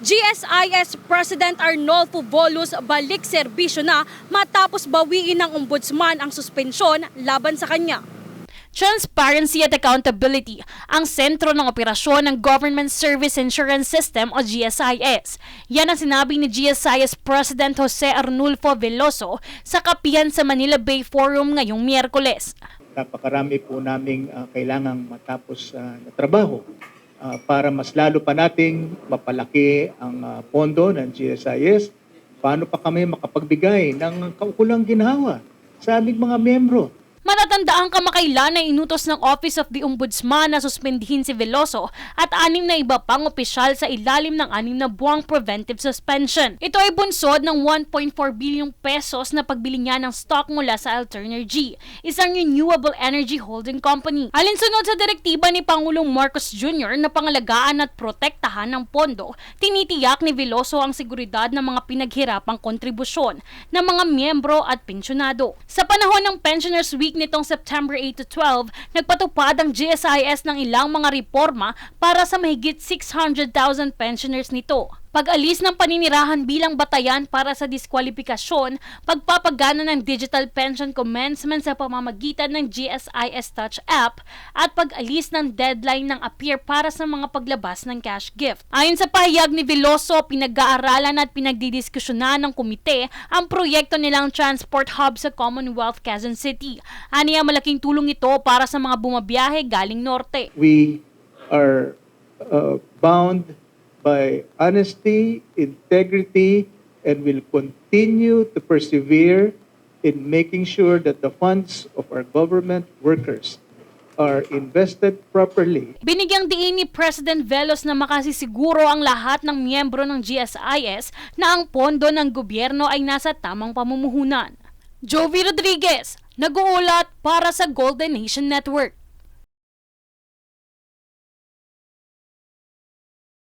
GSIS President Arnolfo Volos balik serbisyo na matapos bawiin ng ombudsman ang suspensyon laban sa kanya. Transparency at accountability ang sentro ng operasyon ng Government Service Insurance System o GSIS. Yan ang sinabi ni GSIS President Jose Arnulfo Veloso sa kapihan sa Manila Bay Forum ngayong Miyerkules. Napakarami po naming kailangang matapos na trabaho para mas lalo pa nating mapalaki ang pondo ng GSIS. Paano pa kami makapagbigay ng kaukulang ginhawa sa aming mga miyembro? Matatandaan kamakailan na inutos ng Office of the Ombudsman na suspendihin si Veloso at 6 na iba pang opisyal sa ilalim ng 6 na buwang preventive suspension. Ito ay bunsod ng 1.4 bilyong pesos na pagbili niya ng stock mula sa Alternergy, isang renewable energy holding company. Alinsunod sa direktiba ni Pangulong Marcos Jr. na pangalagaan at protektahan ng pondo, tinitiyak ni Veloso ang seguridad ng mga pinaghirapang kontribusyon ng mga miyembro at pensyonado. Sa panahon ng Pensioners Week nitong September 8 to 12, nagpatupad ang GSIS ng ilang mga reforma para sa mahigit 600,000 pensioners nito. Pag-alis ng paninirahan bilang batayan para sa diskwalifikasyon, pagpapagana ng digital pension commencement sa pamamagitan ng GSIS Touch app, at pag-alis ng deadline ng APPEAR para sa mga paglabas ng cash gift. Ayon sa pahayag ni Veloso, pinag-aaralan at pinagdidiskusyonan ng komite ang proyekto nilang transport hub sa Commonwealth Quezon City. Aniya malaking tulong ito para sa mga bumabiyahe galing norte. We are bound by honesty, integrity, and will continue to persevere in making sure that the funds of our government workers are invested properly. Binigyang diin ni President Velos na makasisiguro ang lahat ng miyembro ng GSIS na ang pondo ng gobyerno ay nasa tamang pamumuhunan. Jovi Rodriguez, nag-uulat para sa Golden Nation Network.